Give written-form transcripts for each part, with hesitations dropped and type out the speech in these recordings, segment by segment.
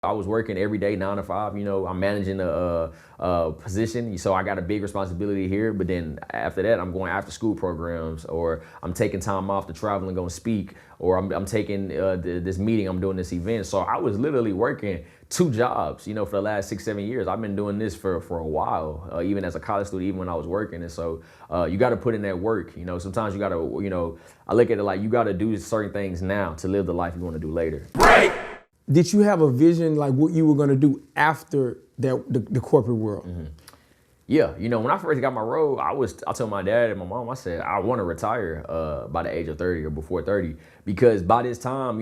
I was working every day, 9 to 5. I'm managing a position, so I got a big responsibility here. But then after that, I'm going after school programs, or I'm taking time off to travel and go and speak, or I'm taking this meeting, I'm doing this event. So I was literally working 2 jobs, for the last 6, 7 years. I've been doing this for a while, even as a college student, even when I was working. And so you got to put in that work. Sometimes you got to, I look at it like you got to do certain things now to live the life you want to do later. Right. Did you have a vision like what you were going to do after the corporate world? Mm-hmm. Yeah, when I first got my role, I told my dad and my mom, I said, I want to retire by the age of 30 or before 30, because by this time,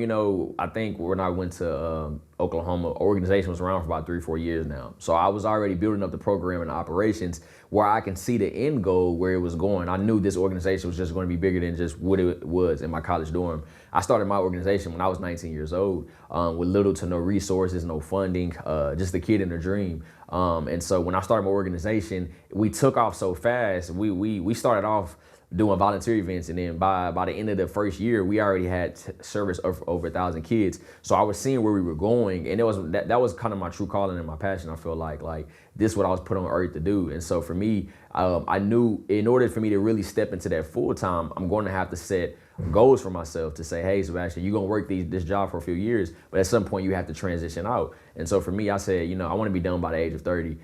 I think when I went to Oklahoma, organization was around for about 3 or 4 years now. So I was already building up the program and the operations where I can see the end goal, where it was going. I knew this organization was just going to be bigger than just what it was in my college dorm. I started my organization when I was 19 years old, with little to no resources, no funding, just a kid in a dream. And so when I started my organization, we took off so fast. We started off doing volunteer events, and then by the end of the first year, we already had service of over 1,000 kids. So I was seeing where we were going, and that was kind of my true calling and my passion. I feel like this is what I was put on earth to do. And so for me, I knew in order for me to really step into that full time, I'm going to have to set goals for myself to say, hey, Sebastian, you're going to work this job for a few years, but at some point you have to transition out. And so for me, I said, I want to be done by the age of 30.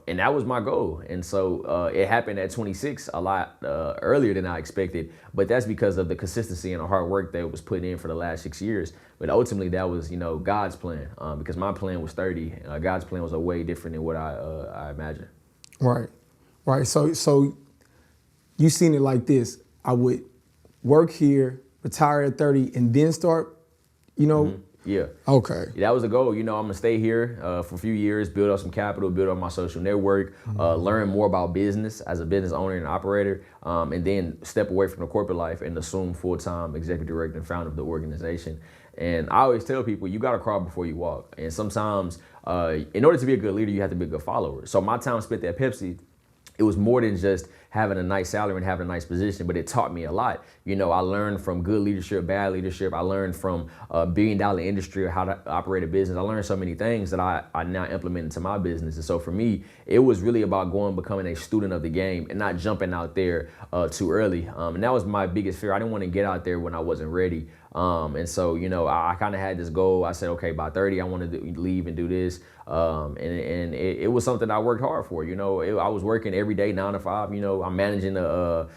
And that was my goal. And so it happened at 26 a lot earlier than I expected, but that's because of the consistency and the hard work that was put in for the last 6 years. But ultimately that was, God's plan, because my plan was 30. God's plan was a way different than what I imagined. Right. So you seen it like this. I would work here, retire at 30, and then start, Mm-hmm. Yeah. Okay. Yeah, that was the goal. I'm going to stay here for a few years, build up some capital, build up my social network, learn more about business as a business owner and operator, and then step away from the corporate life and assume full-time executive director and founder of the organization. And I always tell people, you got to crawl before you walk. And sometimes, in order to be a good leader, you have to be a good follower. So my time spent at Pepsi, it was more than just having a nice salary and having a nice position, but it taught me a lot. I learned from good leadership, bad leadership. I learned from billion-dollar industry or how to operate a business. I learned so many things that I now implement into my business. And so for me, it was really about becoming a student of the game and not jumping out there too early. And that was my biggest fear. I didn't want to get out there when I wasn't ready. And so, I kind of had this goal. I said, okay, by 30, I want to leave and do this. And it was something I worked hard for. I was working every day, 9 to 5. I'm managing a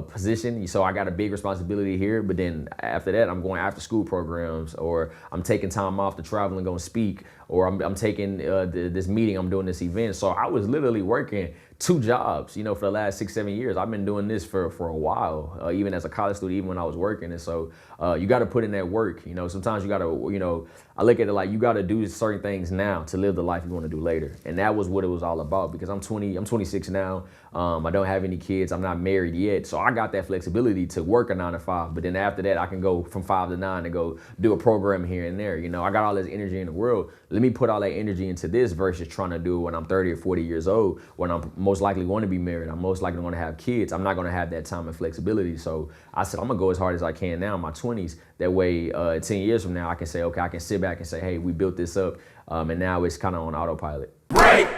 position, so I got a big responsibility here. But then after that, I'm going after school programs, or I'm taking time off to travel and go and speak, or I'm taking this meeting, I'm doing this event. So I was literally working 2 jobs, for the last 6, 7 years. I've been doing this for a while, even as a college student, even when I was working. And so you got to put in that work. Sometimes you got to, I look at it like you got to do certain things now to live the life you want to do later. And that was what it was all about, because I'm 26 now. I don't have any kids. I'm not married yet. So I got that flexibility to work a 9 to 5. But then after that, I can go from 5 to 9 and go do a program here and there. I got all this energy in the world. Let me put all that energy into this versus trying to do it when I'm 30 or 40 years old, when I'm most likely going to be married. I'm most likely going to have kids. I'm not going to have that time and flexibility. So I said, I'm going to go as hard as I can now in my 20s. That way, 10 years from now, I can say, okay, I can sit back and say, hey, we built this up. And now it's kind of on autopilot. Right.